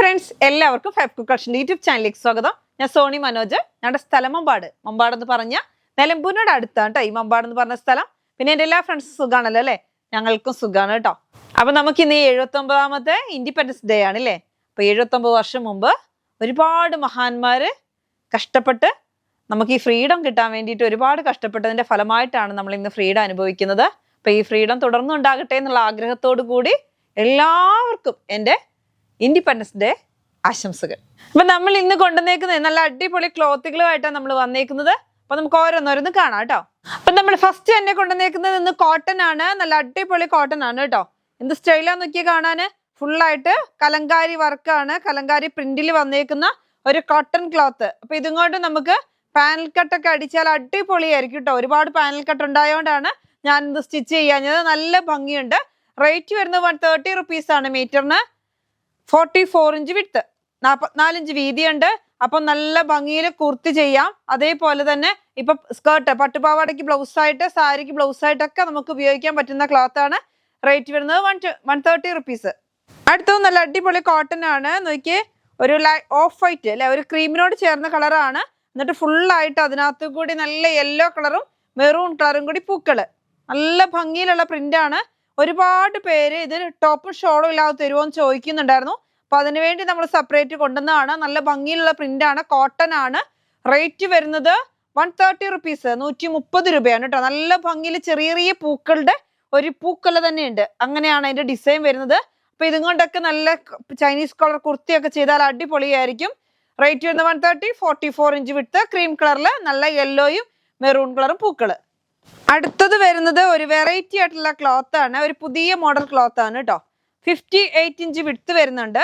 Friends എല്ലാവർക്കും five cook collection YouTube ചാനലിലേക്ക് സ്വാഗതം. ഞാൻ സോണി മനോജ്. ഞങ്ങളുടെ സ്ഥലം മമ്പാട്. മമ്പാട് എന്ന് പറഞ്ഞ നിലമ്പൂരിനോട് അടുത്താണ് കേട്ടോ ഈ മമ്പാട് എന്ന് പറഞ്ഞ സ്ഥലം. പിന്നെ എൻ്റെ എല്ലാ ഫ്രണ്ട്സും സുഖാണല്ലോ അല്ലേ? ഞങ്ങൾക്കും സുഖമാണ് കേട്ടോ. അപ്പൊ നമുക്ക് ഇന്ന് 79ാമത്തെ ഇൻഡിപെൻഡൻസ് ഡേ ആണ് അല്ലേ? അപ്പൊ 79 വർഷം മുമ്പ് ഒരുപാട് മഹാന്മാര് കഷ്ടപ്പെട്ട് നമുക്ക് ഈ ഫ്രീഡം കിട്ടാൻ വേണ്ടിയിട്ട് ഒരുപാട് കഷ്ടപ്പെട്ടതിന്റെ ഫലമായിട്ടാണ് നമ്മൾ ഇന്ന് ഫ്രീഡം അനുഭവിക്കുന്നത്. അപ്പൊ ഈ ഫ്രീഡം തുടർന്നുണ്ടാകട്ടെ എന്നുള്ള ആഗ്രഹത്തോടു കൂടി എല്ലാവർക്കും എൻ്റെ ഇൻഡിപെൻഡൻസ് ഡേ ആശംസകൾ. അപ്പൊ നമ്മൾ ഇന്ന് കൊണ്ടുവന്നേക്കുന്നത് നല്ല അടിപൊളി ക്ലോത്തുകളുമായിട്ടാണ് നമ്മൾ വന്നേക്കുന്നത്. അപ്പൊ നമുക്ക് ഓരോന്നോരോന്ന് കാണാം കേട്ടോ. അപ്പൊ നമ്മൾ ഫസ്റ്റ് തന്നെ കൊണ്ടുവന്നേക്കുന്നത് ഇന്ന് കോട്ടൺ ആണ്. നല്ല അടിപൊളി കോട്ടൺ ആണ് കേട്ടോ. എന്ത് സ്റ്റൈലാന്ന് നോക്കിയാൽ കാണാന് ഫുള്ളായിട്ട് കലങ്കാരി വർക്കാണ്, കലങ്കാരി പ്രിന്റിൽ വന്നേക്കുന്ന ഒരു കോട്ടൺ ക്ലോത്ത്. അപ്പൊ ഇതും കൊണ്ട് നമുക്ക് പാനൽ കട്ടൊക്കെ അടിച്ചാൽ അടിപൊളിയായിരിക്കും കേട്ടോ. ഒരുപാട് പാനൽ കട്ട് ഉണ്ടായതുകൊണ്ടാണ് ഞാൻ ഇത് സ്റ്റിച്ച് ചെയ്യാഞ്ഞത്. നല്ല ഭംഗിയുണ്ട്. റേറ്റ് വരുന്നത് 130 റുപ്പീസ് ആണ് മീറ്ററിന്. 44 ഇഞ്ച് വിഡ്ത്ത്, 44 ഇഞ്ച് വീതിയുണ്ട്. അപ്പൊ നല്ല ഭംഗിയിൽ കുർത്തി ചെയ്യാം. അതേപോലെ തന്നെ ഇപ്പൊ സ്കേർട്ട്, പട്ടുപാവാടയ്ക്ക് ബ്ലൗസ് ആയിട്ട്, സാരിക്ക് ബ്ലൗസ് ആയിട്ടൊക്കെ നമുക്ക് ഉപയോഗിക്കാൻ പറ്റുന്ന ക്ലോത്ത് ആണ്. റേറ്റ് വരുന്നത് 130 റുപ്പീസ്. അടുത്തത് നല്ല അടിപൊളി കോട്ടൺ ആണ്. നോക്കിയേ, ഒരു ഓഫ് വൈറ്റ് അല്ലെ, ഒരു ക്രീമിനോട് ചേർന്ന കളറാണ്. എന്നിട്ട് ഫുള്ളായിട്ട് അതിനകത്ത് കൂടി നല്ല യെല്ലോ കളറും മെറൂൺ കളറും കൂടി പൂക്കള്. നല്ല ഭംഗിയിലുള്ള പ്രിന്റ് ആണ്. ഒരുപാട് പേര് ഇത് ടോപ്പും ഷോളും ഇല്ലാതെ തരുമോ എന്ന് ചോദിക്കുന്നുണ്ടായിരുന്നു. അപ്പൊ അതിനുവേണ്ടി നമ്മൾ സെപ്പറേറ്റ് കൊണ്ടുവന്നതാണ്. നല്ല ഭംഗിയിലുള്ള പ്രിന്റ് ആണ്, കോട്ടൺ ആണ്. റേറ്റ് വരുന്നത് 130 റുപ്പീസ്, 130 രൂപയാണ് കേട്ടോ. നല്ല ഭംഗിയിൽ ചെറിയ ചെറിയ പൂക്കളുടെ ഒരു പൂക്കല തന്നെയുണ്ട്. അങ്ങനെയാണ് അതിന്റെ ഡിസൈൻ വരുന്നത്. അപ്പൊ ഇതും കൊണ്ടൊക്കെ നല്ല ചൈനീസ് കളർ കുർത്തിയൊക്കെ ചെയ്താൽ അടിപൊളിയായിരിക്കും. റേറ്റ് വരുന്നത് 130, 44 ഇഞ്ച് വിട്ട്, ക്രീം കളറിൽ നല്ല യെല്ലോയും മെറൂൺ കളറും പൂക്കള്. അടുത്തത് വരുന്നത് ഒരു വെറൈറ്റി ആയിട്ടുള്ള ക്ലോത്ത് ആണ്. ഒരു പുതിയ മോഡൽ ക്ലോത്ത് ആണ് കേട്ടോ. 58 ഇഞ്ച് വിഡ്ത്ത് വരുന്നുണ്ട്.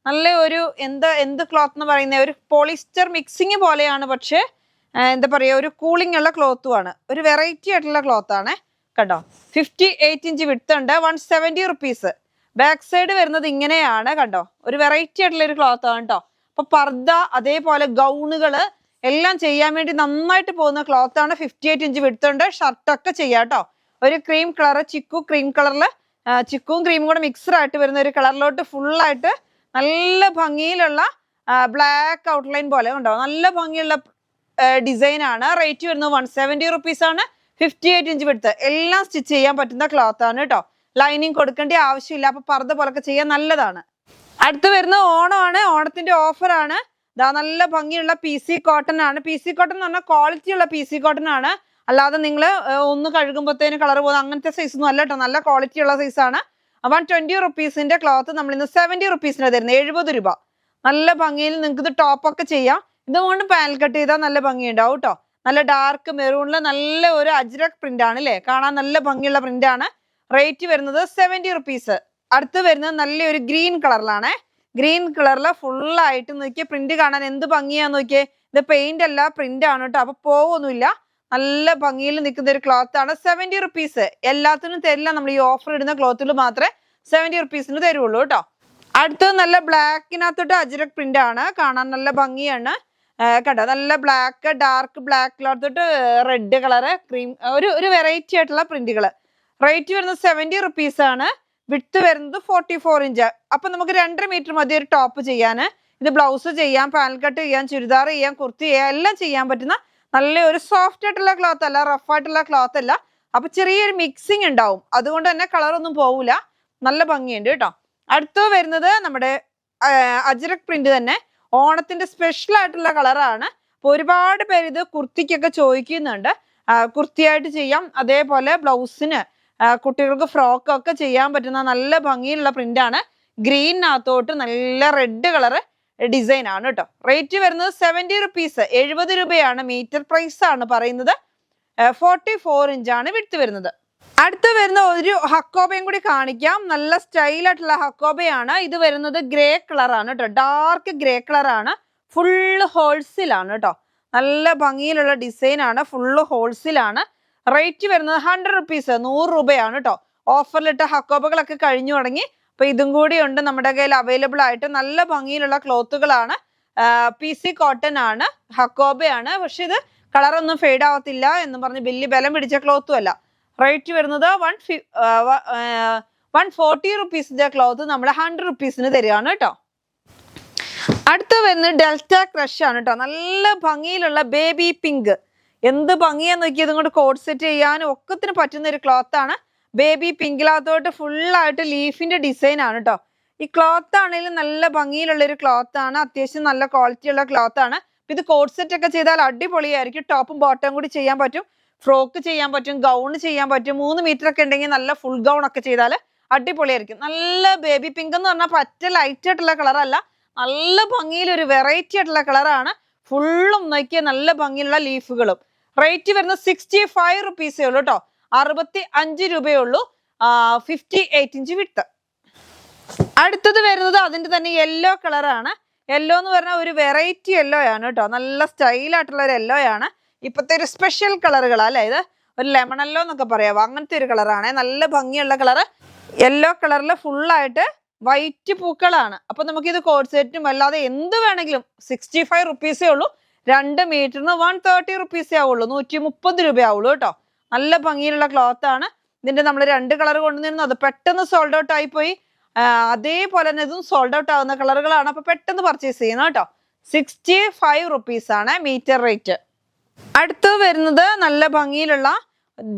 നല്ല ഒരു എന്ത് ക്ലോത്ത് എന്ന് പറയുന്നത് ഒരു പോളിസ്റ്റർ മിക്സിങ് പോലെയാണ്. പക്ഷെ എന്താ പറയുക, ഒരു കൂളിംഗ് ഉള്ള ക്ലോത്തും ആണ്. ഒരു വെറൈറ്റി ആയിട്ടുള്ള ക്ലോത്ത് ആണ് കേട്ടോ. 58 ഇഞ്ച് വിഡ്ത്ത് ഉണ്ട്. 170 റുപ്പീസ്. ബാക്ക് സൈഡ് വരുന്നത് ഇങ്ങനെയാണ് കണ്ടോ. ഒരു വെറൈറ്റി ആയിട്ടുള്ള ഒരു ക്ലോത്ത് ആണ് കേട്ടോ. അപ്പൊ പർദ്ദ, അതേപോലെ ഗൗണുകള് എല്ലാം ചെയ്യാൻ വേണ്ടി നന്നായിട്ട് പോകുന്ന ക്ലോത്ത് ആണ്. 58 ഇഞ്ച് വിഡ്ത്ത് ഉണ്ട്. ഷർട്ടൊക്കെ ചെയ്യാം കേട്ടോ. ഒരു ക്രീം കളർ, ചിക്കു ക്രീം കളറിൽ, ചിക്കും ക്രീമും കൂടെ മിക്സഡ് ആയിട്ട് വരുന്ന ഒരു കളറിലോട്ട് ഫുള്ളായിട്ട് നല്ല ഭംഗിയിലുള്ള ബ്ലാക്ക് ഔട്ട്ലൈൻ പോലെ ഉണ്ടോ. നല്ല ഭംഗിയുള്ള ഡിസൈൻ ആണ്. റേറ്റ് വരുന്നത് 170 റുപ്പീസ് ആണ്. 58 ഇഞ്ച് വിഡ്ത്ത്. എല്ലാം സ്റ്റിച്ച് ചെയ്യാൻ പറ്റുന്ന ക്ലോത്ത് ആണ് കേട്ടോ. ലൈനിങ് കൊടുക്കേണ്ട ആവശ്യമില്ല. അപ്പൊ പർദ്ദ പോലൊക്കെ ചെയ്യാൻ നല്ലതാണ്. അടുത്ത് വരുന്ന ഓണമാണ്. ഓണത്തിന്റെ ഓഫർ ആണ്. നല്ല ഭംഗിയുള്ള PC കോട്ടൺ ആണ്. PC കോട്ടൺ എന്ന് പറഞ്ഞാൽ ക്വാളിറ്റി ഉള്ള PC കോട്ടൺ ആണ്. അല്ലാതെ നിങ്ങൾ ഒന്ന് കഴുകുമ്പോഴത്തേന് കളർ പോകുന്ന അങ്ങനത്തെ സൈസ് ഒന്നും അല്ല കേട്ടോ. നല്ല ക്വാളിറ്റി ഉള്ള സൈസാണ്. 120 റുപ്പീസിന്റെ ക്ലോത്ത് നമ്മൾ ഇന്ന് 70 റുപ്പീസിന് തരുന്നത്. 70 രൂപ. നല്ല ഭംഗിയിൽ നിങ്ങൾക്ക് ഇത് ടോപ്പൊക്കെ ചെയ്യാം. ഇതുകൊണ്ട് പാനൽ കട്ട് ചെയ്താൽ നല്ല ഭംഗിയുണ്ടാവും കേട്ടോ. നല്ല ഡാർക്ക് മെറൂണിൽ നല്ല ഒരു അജ്രക് പ്രിന്റ് ആണ് അല്ലേ, കാണാൻ നല്ല ഭംഗിയുള്ള പ്രിന്റ് ആണ്. റേറ്റ് വരുന്നത് 70 റുപ്പീസ്. അടുത്ത് വരുന്നത് നല്ലൊരു ഗ്രീൻ കളറിലാണ്. ഗ്രീൻ കളറിൽ ഫുള്ളായിട്ട് നോക്കിയേ, പ്രിന്റ് കാണാൻ എന്ത് ഭംഗിയാന്ന് നോക്കിയേ. ഇത് പെയിന്റ് അല്ല, പ്രിന്റ് ആണ് കേട്ടോ. അപ്പൊ പോവൊന്നുമില്ല. നല്ല ഭംഗിയിൽ നിൽക്കുന്ന ഒരു ക്ലോത്ത് ആണ്. 70 റുപ്പീസ്. എല്ലാത്തിനും തരില്ല, നമ്മൾ ഈ ഓഫർ ഇടുന്ന ക്ലോത്തിൽ മാത്രമേ 70 റുപ്പീസിന് തരുള്ളൂ കേട്ടോ. അടുത്തത് നല്ല ബ്ലാക്കിനകത്തോട്ട് അജ്രക് പ്രിന്റ് ആണ്. കാണാൻ നല്ല ഭംഗിയാണ് കേട്ടോ. നല്ല ബ്ലാക്ക്, ഡാർക്ക് ബ്ലാക്കിലോട്ട് റെഡ് കളറ്, ക്രീം, ഒരു വെറൈറ്റി ആയിട്ടുള്ള പ്രിന്റുകള്. റേറ്റ് വരുന്നത് 70 റുപ്പീസ് ആണ്. വിഡ്ത്ത് വരുന്നത് 44 ഇഞ്ച്. അപ്പൊ നമുക്ക് 2.5 മീറ്റർ മതി ഒരു ടോപ്പ് ചെയ്യാൻ. ഇത് ബ്ലൗസ് ചെയ്യാം, പാനൽ കട്ട് ചെയ്യാം, ചുരിദാർ ചെയ്യാം, കുർത്തി ചെയ്യാം, എല്ലാം ചെയ്യാൻ പറ്റുന്ന നല്ല ഒരു സോഫ്റ്റ് ആയിട്ടുള്ള ക്ലോത്ത് അല്ല, റഫ് ആയിട്ടുള്ള ക്ലോത്ത് അല്ല. അപ്പൊ ചെറിയൊരു മിക്സിങ് ഉണ്ടാവും. അതുകൊണ്ട് തന്നെ കളറൊന്നും പോവില്ല. നല്ല ഭംഗിയുണ്ട് കേട്ടോ. അടുത്ത് വരുന്നത് നമ്മുടെ അജ്രക് പ്രിന്റ് തന്നെ. ഓണത്തിന്റെ സ്പെഷ്യൽ ആയിട്ടുള്ള കളറാണ്. അപ്പൊ ഒരുപാട് പേര് ഇത് കുർത്തിക്കൊക്കെ ചോദിക്കുന്നുണ്ട്. കുർത്തിയായിട്ട് ചെയ്യാം. അതേപോലെ ബ്ലൗസിന്, കുട്ടികൾക്ക് ഫ്രോക്കൊക്കെ ചെയ്യാൻ പറ്റുന്ന നല്ല ഭംഗിയുള്ള പ്രിന്റ് ആണ്. ഗ്രീനകത്തോട്ട് നല്ല റെഡ് കളറ് ഡിസൈൻ ആണ് കേട്ടോ. റേറ്റ് വരുന്നത് 70 റുപ്പീസ്. 70 രൂപയാണ് മീറ്റർ പ്രൈസ് ആണ് പറയുന്നത്. 44 ഇഞ്ചാണ് വിഡ്ത്ത് വരുന്നത്. അടുത്ത് വരുന്ന ഒരു ഹക്കോബയും കൂടി കാണിക്കാം. നല്ല സ്റ്റൈലായിട്ടുള്ള ഹക്കോബയാണ്. ഇത് വരുന്നത് ഗ്രേ കളറാണ് കേട്ടോ. ഡാർക്ക് ഗ്രേ കളറാണ്. ഫുള്ള് ഹോൾസിലാണ് കേട്ടോ. നല്ല ഭംഗിയിലുള്ള ഡിസൈൻ ആണ്. ഫുള്ള് ഹോൾസിലാണ്. റേറ്റ് വരുന്നത് 100 റുപ്പീസ്, 100 രൂപയാണ് കേട്ടോ. ഓഫറിലിട്ട ഹക്കോബകളൊക്കെ കഴിഞ്ഞു തുടങ്ങി. അപ്പൊ ഇതും കൂടി ഉണ്ട് നമ്മുടെ കയ്യിൽ അവൈലബിൾ ആയിട്ട്. നല്ല ഭംഗിയിലുള്ള ക്ലോത്തുകളാണ്. PC കോട്ടൺ ആണ്, ഹക്കോബയാണ്. പക്ഷെ ഇത് കളറൊന്നും ഫെയ്ഡ് ആവത്തില്ല എന്ന് പറഞ്ഞ് വലിയ ബലം പിടിച്ച ക്ലോത്തും അല്ല. റേറ്റ് വരുന്നത് 140 റുപ്പീസിന്റെ ക്ലോത്ത് നമ്മൾ 100 റുപ്പീസിന് തരികയാണ് കേട്ടോ. അടുത്ത വരുന്നത് ഡെൽറ്റ ക്രഷ് ആണ് കേട്ടോ. നല്ല ഭംഗിയിലുള്ള ബേബി പിങ്ക്. എന്ത് ഭംഗിയാന്ന് നോക്കിയത് കൊണ്ട് കോഡ് സെറ്റ് ചെയ്യാനും ഒക്കത്തിന് പറ്റുന്ന ഒരു ക്ലോത്ത് ആണ്. ബേബി പിങ്കിലകത്തോട്ട് ഫുള്ളായിട്ട് ലീഫിന്റെ ഡിസൈൻ ആണ് കേട്ടോ. ഈ ക്ലോത്ത് ആണെങ്കിലും നല്ല ഭംഗിയിലുള്ള ഒരു ക്ലോത്ത് ആണ്. അത്യാവശ്യം നല്ല ക്വാളിറ്റി ഉള്ള ക്ലോത്ത് ആണ്. ഇത് കോഡ് സെറ്റ് ഒക്കെ ചെയ്താൽ അടിപൊളിയായിരിക്കും. ടോപ്പും ബോട്ടം കൂടി ചെയ്യാൻ പറ്റും, ഫ്രോക്ക് ചെയ്യാൻ പറ്റും, ഗൗൺ ചെയ്യാൻ പറ്റും. 3 മീറ്റർ ഒക്കെ ഉണ്ടെങ്കിൽ നല്ല ഫുൾ ഗൗൺ ഒക്കെ ചെയ്താൽ അടിപൊളിയായിരിക്കും. നല്ല ബേബി പിങ്ക് എന്ന് പറഞ്ഞാൽ പറ്റ ലൈറ്റ് ആയിട്ടുള്ള കളറല്ല, നല്ല ഭംഗിയിലൊരു വെറൈറ്റി ആയിട്ടുള്ള കളറാണ്. ഫുള്ളും നോക്കിയ നല്ല ഭംഗിയുള്ള ലീഫുകളും. റേറ്റ് വരുന്നത് 65 റുപ്പീസേ ഉള്ളൂ കേട്ടോ. 65 രൂപയേ ഉള്ളൂ. 58 ഇഞ്ച് വിട്ട്. അടുത്തത് വരുന്നത് അതിന്റെ തന്നെ യെല്ലോ കളറാണ്. യെല്ലോ എന്ന് പറഞ്ഞാൽ ഒരു വെറൈറ്റി യെല്ലോ ആണ് കേട്ടോ. നല്ല സ്റ്റൈലായിട്ടുള്ള ഒരു യെല്ലോ ആണ്. ഇപ്പോഴത്തെ ഒരു സ്പെഷ്യൽ കളറുകളാ അല്ലേ ഇത്. ഒരു ലെമൺ യെല്ലോ എന്നൊക്കെ പറയാമോ, അങ്ങനത്തെ ഒരു കളറാണ്. നല്ല ഭംഗിയുള്ള കളറ്. യെല്ലോ കളറിൽ ഫുള്ളായിട്ട് വൈറ്റ് പൂക്കളാണ്. അപ്പൊ നമുക്ക് ഇത് കോഡ് സെറ്റും അല്ലാതെ എന്ത് വേണമെങ്കിലും 65 റുപ്പീസേ ഉള്ളൂ. 2 മീറ്ററിന് 130 റുപ്പീസേ ആവുള്ളൂ. 130 രൂപയാവുള്ളൂ കേട്ടോ. നല്ല ഭംഗിയിലുള്ള ക്ലോത്ത് ആണ്. ഇതിന്റെ നമ്മൾ 2 കളർ കൊണ്ടുവന്നിരുന്നു, അത് പെട്ടെന്ന് സോൾഡ് ഔട്ട് ആയിപ്പോയി. അതേപോലെ തന്നെ ഇതും സോൾഡ് ഔട്ട് ആവുന്ന കളറുകളാണ്. അപ്പൊ പെട്ടെന്ന് പർച്ചേസ് ചെയ്യുന്നത് കേട്ടോ. 65 റുപ്പീസ് ആണ് മീറ്റർ റേറ്റ്. അടുത്ത് വരുന്നത് നല്ല ഭംഗിയിലുള്ള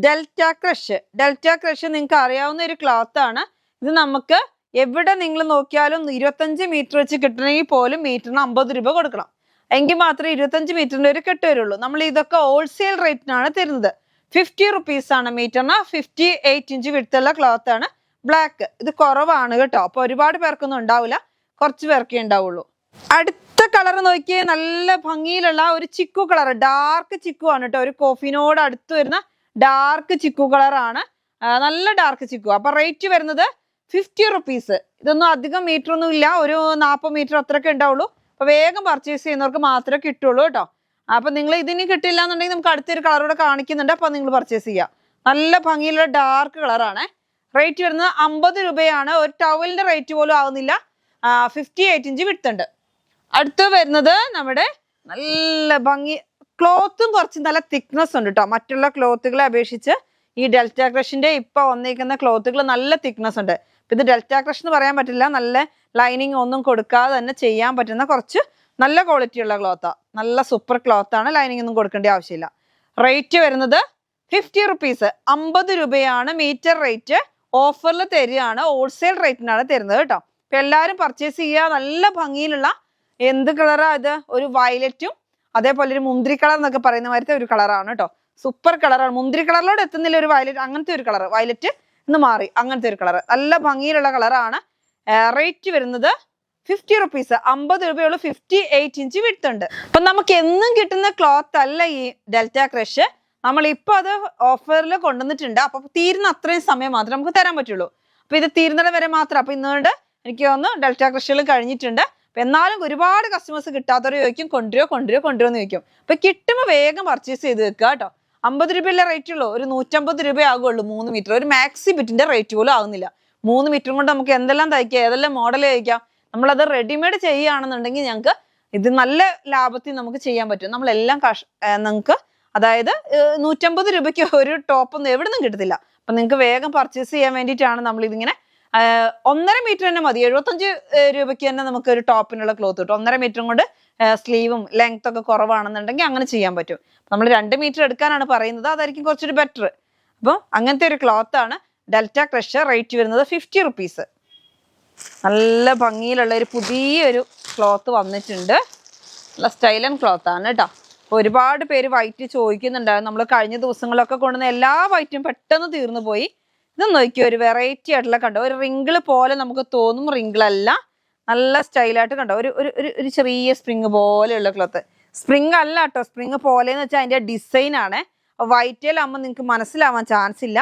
ഡെൽറ്റ ക്രഷ്. ഡെൽറ്റ ക്രഷ് നിങ്ങൾക്ക് അറിയാവുന്ന ഒരു ക്ലോത്ത് ആണ്. ഇത് നമുക്ക് എവിടെ നിങ്ങൾ നോക്കിയാലും 25 മീറ്റർ വെച്ച് കിട്ടണമെങ്കിൽ പോലും മീറ്ററിന് 50 രൂപ കൊടുക്കണം. എങ്കിൽ മാത്രമേ 25 മീറ്ററിന്റെ ഒരു കെട്ട് വരുള്ളൂ. നമ്മൾ ഇതൊക്കെ ഹോൾസെയിൽ റേറ്റിനാണ് തരുന്നത്. 50 റുപ്പീസ് ആണ് മീറ്ററിന്. 58 ഇഞ്ച് വിടുത്തുള്ള ക്ലോത്ത് ആണ്. ബ്ലാക്ക്. ഇത് കുറവാണ് കേട്ടോ. അപ്പൊ ഒരുപാട് പേർക്കൊന്നും ഉണ്ടാവില്ല, കുറച്ച് പേർക്കേ ഉണ്ടാവുള്ളൂ. അടുത്ത കളർ നോക്കിയേ, നല്ല ഭംഗിയിലുള്ള ഒരു ചിക്കു കളർ. ഡാർക്ക് ചിക്കു ആണ് കേട്ടോ. ഒരു കോഫിനോട് അടുത്ത് വരുന്ന ഡാർക്ക് ചിക്കു കളറാണ്. നല്ല ഡാർക്ക് ചിക്കു. അപ്പൊ റേറ്റ് വരുന്നത് 50 റുപ്പീസ്. ഇതൊന്നും അധികം മീറ്റർ ഒന്നും ഇല്ല, ഒരു 40 മീറ്റർ അത്രയൊക്കെ ഉണ്ടാവുള്ളൂ. അപ്പൊ വേഗം പർച്ചേസ് ചെയ്യുന്നവർക്ക് മാത്രമേ കിട്ടുള്ളൂ കേട്ടോ. അപ്പൊ നിങ്ങൾ ഇതിന് കിട്ടില്ല എന്നുണ്ടെങ്കിൽ നമുക്ക് അടുത്തൊരു കളർ കൂടെ കാണിക്കുന്നുണ്ട്. അപ്പൊ നിങ്ങൾ പർച്ചേസ് ചെയ്യാം. നല്ല ഭംഗിയുള്ള ഡാർക്ക് കളറാണ്. റേറ്റ് വരുന്നത് 50 രൂപയാണ്. ഒരു ടവലിന്റെ റേറ്റ് പോലും ആവുന്നില്ല. 58 ഇഞ്ച് വിട്ടുണ്ട്. അടുത്ത് വരുന്നത് നമ്മുടെ നല്ല ഭംഗി ക്ലോത്തും കുറച്ച് നല്ല തിക്നെസ് ഉണ്ട് കേട്ടോ. മറ്റുള്ള ക്ലോത്തുകളെ അപേക്ഷിച്ച് ഈ ഡെൽറ്റ ക്രഷിന്റെ ഇപ്പൊ വന്നിരിക്കുന്ന ക്ലോത്തുകൾ നല്ല തിക്നെസ് ഉണ്ട്. ഇത് ഡെൽറ്റ ക്രഷ് എന്ന് പറയാൻ പറ്റില്ല. നല്ല ലൈനിങ് ഒന്നും കൊടുക്കാതെ തന്നെ ചെയ്യാൻ പറ്റുന്ന കുറച്ച് നല്ല ക്വാളിറ്റി ഉള്ള ക്ലോത്താ. നല്ല സൂപ്പർ ക്ലോത്ത് ആണ്. ലൈനിങ് ഒന്നും കൊടുക്കേണ്ട ആവശ്യമില്ല. റേറ്റ് വരുന്നത് 50 റുപ്പീസ്. 50 രൂപയാണ് മീറ്റർ റേറ്റ്. ഓഫറിൽ തരികയാണ്. ഹോൾസെയിൽ റേറ്റിനാണ് തരുന്നത് കേട്ടോ. അപ്പൊ എല്ലാവരും പർച്ചേസ് ചെയ്യുക. നല്ല ഭംഗിയിലുള്ള എന്ത് കളറാ ഇത്, ഒരു വയലറ്റും അതേപോലെ ഒരു മുന്തിരി കളർ എന്നൊക്കെ പറയുന്ന മാതിരത്തെ ഒരു കളറാണ് കേട്ടോ. സൂപ്പർ കളറാണ്. മുന്തിരി കളറിലോട് എത്തുന്നില്ല, ഒരു വയലറ്റ് അങ്ങനത്തെ ഒരു കളർ. വയലറ്റ് എന്ന് മാറി അങ്ങനത്തെ ഒരു കളർ. നല്ല ഭംഗിയിലുള്ള കളറാണ്. റേറ്റ് വരുന്നത് 50 റുപ്പീസ്. 50 രൂപയുള്ള 58 ഇഞ്ച് വിടുത്തുണ്ട്. അപ്പൊ നമുക്ക് എന്നും കിട്ടുന്ന ക്ലോത്ത് അല്ല ഈ ഡെൽറ്റ ക്രഷ്. നമ്മൾ ഇപ്പൊ അത് ഓഫറിൽ കൊണ്ടുവന്നിട്ടുണ്ട്. അപ്പൊ തീരുന്ന അത്രയും സമയം മാത്രമേ നമുക്ക് തരാൻ പറ്റുള്ളൂ. അപ്പൊ ഇത് തീരുന്നിടം വരെ മാത്രം. അപ്പൊ ഇന്നുകൊണ്ട് എനിക്ക് തോന്നുന്നു ഡെൽറ്റ ക്രഷുകൾ കഴിഞ്ഞിട്ടുണ്ട്. എന്നാലും ഒരുപാട് കസ്റ്റമേഴ്സ് കിട്ടാത്തവർ ചോദിക്കും കൊണ്ടുവരുമോ എന്ന് ചോദിക്കും. അപ്പൊ കിട്ടുമ്പോൾ വേഗം പർച്ചേസ് ചെയ്ത് വെക്കുക കേട്ടോ. 50 രൂപയല്ലേ റേറ്റ് ഉള്ളൂ. ഒരു 150 രൂപ ആകുള്ളൂ 3 മീറ്റർ. ഒരു മാക്സി ബിറ്റിന്റെ റേറ്റ് പോലും ആകുന്നില്ല. 3 മീറ്ററും കൊണ്ട് നമുക്ക് എന്തെല്ലാം തയ്ക്കാം, ഏതെല്ലാം മോഡൽ തയ്ക്കാം. നമ്മളത് റെഡിമെയ്ഡ് ചെയ്യുകയാണെന്നുണ്ടെങ്കിൽ ഞങ്ങൾക്ക് ഇത് നല്ല ലാഭത്തിൽ നമുക്ക് ചെയ്യാൻ പറ്റും. നമ്മളെല്ലാം നിങ്ങൾക്ക് അതായത് 150 രൂപയ്ക്ക് ഒരു ടോപ്പൊന്നും എവിടെ നിന്നും കിട്ടത്തില്ല. അപ്പൊ നിങ്ങൾക്ക് വേഗം പർച്ചേസ് ചെയ്യാൻ വേണ്ടിയിട്ടാണ് നമ്മൾ ഇതിങ്ങനെ 1.5 മീറ്റർ തന്നെ മതി. 75 രൂപയ്ക്ക് തന്നെ നമുക്ക് ഒരു ടോപ്പിനുള്ള ക്ലോത്ത് കിട്ടും. 1.5 മീറ്ററും കൊണ്ട് സ്ലീവും ലെങ്ത് ഒക്കെ കുറവാണെന്നുണ്ടെങ്കിൽ അങ്ങനെ ചെയ്യാൻ പറ്റും. നമ്മൾ 2 മീറ്റർ എടുക്കാനാണ് പറയുന്നത്. അതായിരിക്കും കുറച്ചൊരു ബെറ്റർ. അപ്പം അങ്ങനത്തെ ഒരു ക്ലോത്ത് ആണ് ഡെൽറ്റ ക്രഷ്. റേറ്റ് വരുന്നത് 50 റുപ്പീസ്. നല്ല ഭംഗിയിലുള്ള ഒരു പുതിയൊരു ക്ലോത്ത് വന്നിട്ടുണ്ട്. നല്ല സ്റ്റൈലൻ ക്ലോത്ത് ആണ് കേട്ടോ. ഒരുപാട് പേര് വൈറ്റ് ചോദിക്കുന്നുണ്ടായിരുന്നു. നമ്മൾ കഴിഞ്ഞ ദിവസങ്ങളൊക്കെ കൊണ്ടുവന്ന എല്ലാ വൈറ്റും പെട്ടെന്ന് തീർന്നു പോയി. ഇത് നോക്കിയോ, ഒരു വെറൈറ്റി ആയിട്ടുള്ള കണ്ടോ, ഒരു റിങ്കിള് പോലെ നമുക്ക് തോന്നും. റിങ്കിളല്ല, നല്ല സ്റ്റൈലായിട്ട് കണ്ടോ. ഒരു ഒരു ചെറിയ സ്പ്രിങ് പോലെയുള്ള ക്ലോത്ത്. സ്പ്രിങ് അല്ല കേട്ടോ, സ്പ്രിങ് പോലെന്ന് വെച്ചാൽ അതിന്റെ ഡിസൈൻ ആണ്. വൈറ്റിലാകുമ്പോൾ നിങ്ങൾക്ക് മനസ്സിലാവാൻ ചാൻസ് ഇല്ല.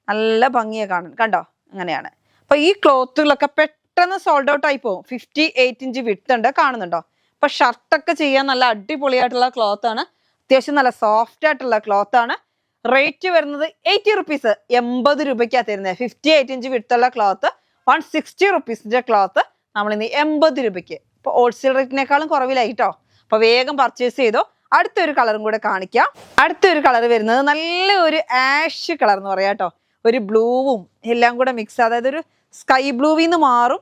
നല്ല ഭംഗിയെ കാണും കണ്ടോ, അങ്ങനെയാണ്. അപ്പൊ ഈ ക്ലോത്തുകളൊക്കെ പെട്ടെന്ന് സോൾഡ് ഔട്ട് ആയി പോകും. 58 ഇഞ്ച് വിഡ്ത്ത് ഉണ്ട്, കാണുന്നുണ്ടോ. അപ്പൊ ഷർട്ടൊക്കെ ചെയ്യാൻ നല്ല അടിപൊളിയായിട്ടുള്ള ക്ലോത്ത് ആണ്. അത്യാവശ്യം നല്ല സോഫ്റ്റ് ആയിട്ടുള്ള ക്ലോത്ത് ആണ്. റേറ്റ് വരുന്നത് 80 റുപ്പീസ്. 80 രൂപയ്ക്കാണ് തരുന്നത്. 58 ഇഞ്ച് വിടുത്തുള്ള ക്ലോത്ത് 160 റുപ്പീസിന്റെ ക്ലോത്ത് നമ്മൾ ഇന്ന് 80 രൂപയ്ക്ക്. ഇപ്പൊ ഹോൾസെയിൽ റേറ്റിനേക്കാളും കുറവിലായി കേട്ടോ. അപ്പൊ വേഗം പർച്ചേസ് ചെയ്തോ. അടുത്തൊരു കളറും കൂടെ കാണിക്കാം. അടുത്തൊരു കളർ വരുന്നത് നല്ല ഒരു ആഷ് കളർ എന്ന് പറയാം കേട്ടോ. ഒരു ബ്ലൂവും എല്ലാം കൂടെ മിക്സ്, അതായത് ഒരു സ്കൈ ബ്ലൂവിൽ നിന്ന് മാറും.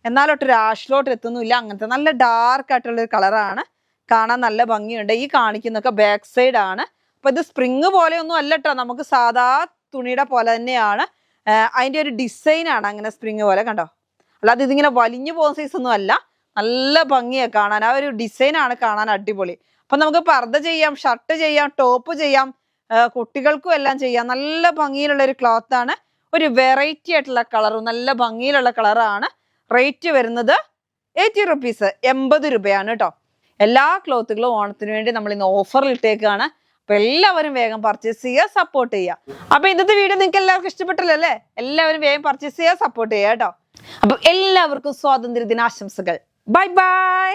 എന്നാലൊട്ട് രാഷിലോട്ട് എത്തുന്നില്ല. അങ്ങനത്തെ നല്ല ഡാർക്ക് ആയിട്ടുള്ള ഒരു കളറാണ്. കാണാൻ നല്ല ഭംഗിയുണ്ട്. ഈ കാണിക്കുന്നൊക്കെ ബാക്ക് സൈഡ് ആണ്. അപ്പൊ ഇത് സ്പ്രിങ് പോലെയൊന്നും അല്ല കേട്ടോ, നമുക്ക് സാധാ തുണിയുടെ പോലെ തന്നെയാണ്. അതിന്റെ ഒരു ഡിസൈൻ ആണ് അങ്ങനെ സ്പ്രിങ് പോലെ, കണ്ടോ? അല്ലാതെ ഇതിങ്ങനെ വലിഞ്ഞു പോകുന്ന സൈസ് ഒന്നും അല്ല. നല്ല ഭംഗിയാണ് കാണാൻ. ആ ഒരു ഡിസൈൻ ആണ് കാണാൻ അടിപൊളി. അപ്പൊ നമുക്ക് പർദ്ദ ചെയ്യാം, ഷർട്ട് ചെയ്യാം, ടോപ്പ് ചെയ്യാം, കുട്ടികൾക്കും എല്ലാം ചെയ്യാം. നല്ല ഭംഗിയിലുള്ള ഒരു ക്ലോത്ത് ആണ്. ഒരു വെറൈറ്റി ആയിട്ടുള്ള കളറും നല്ല ഭംഗിയിലുള്ള കളറാണ്. റേറ്റ് വരുന്നത് 80 റുപ്പീസ്, 80 രൂപയാണ് കേട്ടോ. എല്ലാ ക്ലോത്തുകളും ഓണത്തിന് വേണ്ടി നമ്മൾ ഇന്ന് ഓഫറിൽ ഇട്ടേക്കാണ്. അപ്പൊ എല്ലാവരും വേഗം പർച്ചേസ് ചെയ്യുക, സപ്പോർട്ട് ചെയ്യുക. അപ്പൊ ഇന്നത്തെ വീഡിയോ നിങ്ങൾക്ക് എല്ലാവർക്കും ഇഷ്ടപ്പെട്ടല്ലോ അല്ലേ? എല്ലാവരും വേഗം പർച്ചേസ് ചെയ്യുക, സപ്പോർട്ട് ചെയ്യുക കേട്ടോ. അപ്പൊ എല്ലാവർക്കും സ്വാതന്ത്ര്യ ദിനാശംസകൾ. Bye bye.